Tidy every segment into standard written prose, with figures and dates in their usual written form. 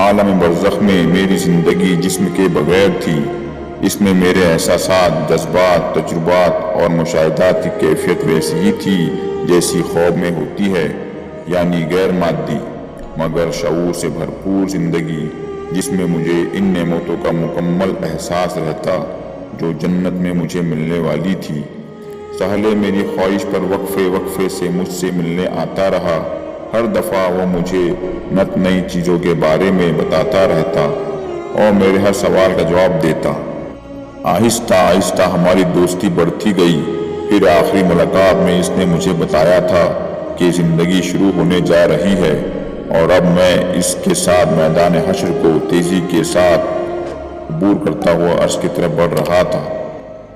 عالم برزخ میں میری زندگی جسم کے بغیر تھی۔ اس میں میرے احساسات، جذبات، تجربات اور مشاہدات کی کیفیت ویسی ہی تھی جیسی خواب میں ہوتی ہے، یعنی غیر مادی مگر شعور سے بھرپور زندگی، جس میں مجھے ان نعمتوں کا مکمل احساس رہتا جو جنت میں مجھے ملنے والی تھی۔ سہلے میری خواہش پر وقفے وقفے سے مجھ سے ملنے آتا رہا۔ ہر دفعہ وہ مجھے نت نئی چیزوں کے بارے میں بتاتا رہتا اور میرے ہر سوال کا جواب دیتا۔ آہستہ آہستہ ہماری دوستی بڑھتی گئی۔ پھر آخری ملاقات میں اس نے مجھے بتایا تھا کہ زندگی شروع ہونے جا رہی ہے، اور اب میں اس کے ساتھ میدان حشر کو تیزی کے ساتھ عبور کرتا ہوا عرش کی طرف بڑھ رہا تھا۔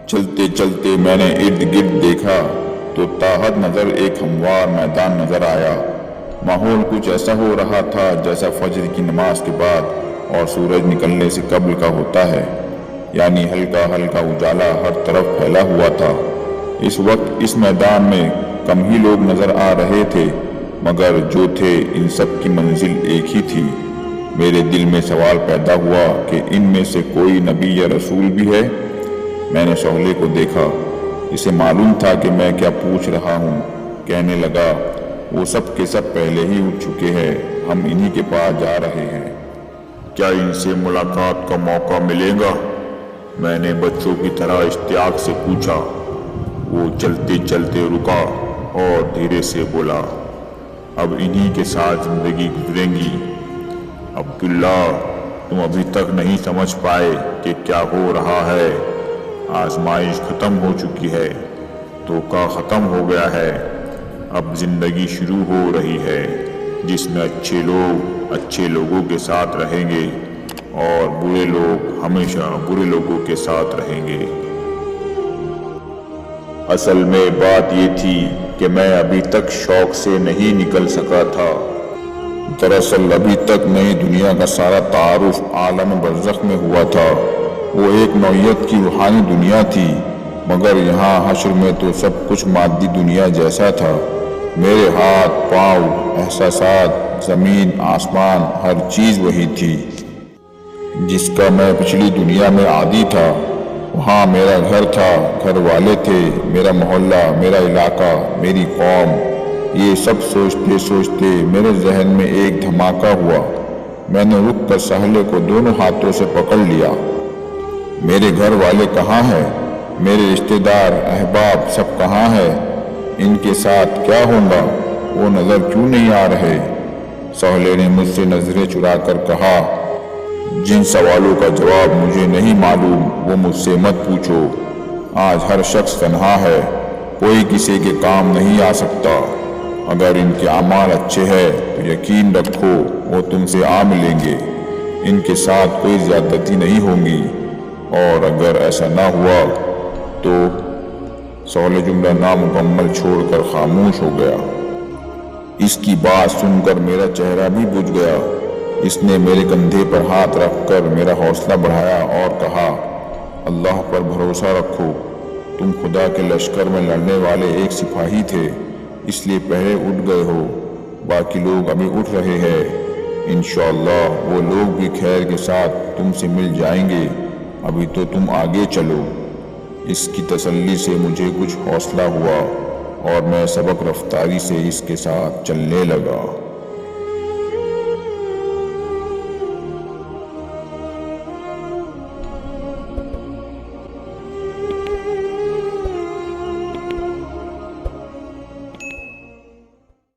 چلتے چلتے میں نے ارد گرد دیکھا تو تاحد نظر ایک ہموار میدان نظر آیا۔ ماحول کچھ ایسا ہو رہا تھا جیسا فجر کی نماز کے بعد اور سورج نکلنے سے قبل کا ہوتا ہے، یعنی ہلکا ہلکا اجالا ہر طرف پھیلا ہوا تھا۔ اس وقت اس میدان میں کم ہی لوگ نظر آ رہے تھے، مگر جو تھے ان سب کی منزل ایک ہی تھی۔ میرے دل میں سوال پیدا ہوا کہ ان میں سے کوئی نبی یا رسول بھی ہے؟ میں نے شعلے کو دیکھا، اسے معلوم تھا کہ میں کیا پوچھ رہا ہوں۔ کہنے لگا، وہ سب کے سب پہلے ہی اٹھ چکے ہیں، ہم انہی کے پاس جا رہے ہیں۔ کیا ان سے ملاقات کا موقع ملے گا؟ میں نے بچوں کی طرح اشتیاق سے پوچھا۔ وہ چلتے چلتے رکا اور دھیرے سے بولا، اب انہی کے ساتھ زندگی گزریں گی۔ عبداللہ، تم ابھی تک نہیں سمجھ پائے کہ کیا ہو رہا ہے۔ آزمائش ختم ہو چکی ہے، دھوکہ ختم ہو گیا ہے، اب زندگی شروع ہو رہی ہے جس میں اچھے لوگ اچھے لوگوں کے ساتھ رہیں گے اور برے لوگ ہمیشہ برے لوگوں کے ساتھ رہیں گے۔ اصل میں بات یہ تھی کہ میں ابھی تک شوق سے نہیں نکل سکا تھا۔ دراصل ابھی تک نئی دنیا کا سارا تعارف عالم برزخ میں ہوا تھا۔ وہ ایک نوعیت کی روحانی دنیا تھی، مگر یہاں حشر میں تو سب کچھ مادی دنیا جیسا تھا۔ میرے ہاتھ، پاؤں، احساسات، زمین، آسمان، ہر چیز وہی تھی جس کا میں پچھلی دنیا میں عادی تھا۔ وہاں میرا گھر تھا، گھر والے تھے، میرا محلہ، میرا علاقہ، میری قوم۔ یہ سب سوچتے سوچتے میرے ذہن میں ایک دھماکہ ہوا۔ میں نے رک کر سہلے کو دونوں ہاتھوں سے پکڑ لیا۔ میرے گھر والے کہاں ہیں؟ میرے رشتہ دار، احباب سب کہاں ہیں؟ ان کے ساتھ کیا ہوگا؟ وہ نظر کیوں نہیں آ رہے؟ سہلے نے مجھ سے نظریں چرا کر کہا، جن سوالوں کا جواب مجھے نہیں معلوم وہ مجھ سے مت پوچھو۔ آج ہر شخص تنہا ہے، کوئی کسی کے کام نہیں آ سکتا۔ اگر ان کے اعمال اچھے ہیں تو یقین رکھو وہ تم سے آ ملیں گے، ان کے ساتھ کوئی زیادتی نہیں ہوگی، اور اگر ایسا نہ ہوا تو سہلے جملہ نامکمل چھوڑ کر خاموش ہو گیا۔ اس کی بات سن کر میرا چہرہ بھی بجھ گیا۔ اس نے میرے کندھے پر ہاتھ رکھ کر میرا حوصلہ بڑھایا اور کہا، اللہ پر بھروسہ رکھو، تم خدا کے لشکر میں لڑنے والے ایک سپاہی تھے، اس لیے پہلے اٹھ گئے ہو، باقی لوگ ابھی اٹھ رہے ہیں۔ انشاءاللہ وہ لوگ بھی خیر کے ساتھ تم سے مل جائیں گے، ابھی تو تم آگے چلو۔ اس کی تسلی سے مجھے کچھ حوصلہ ہوا اور میں سبق رفتاری سے اس کے ساتھ چلنے لگا۔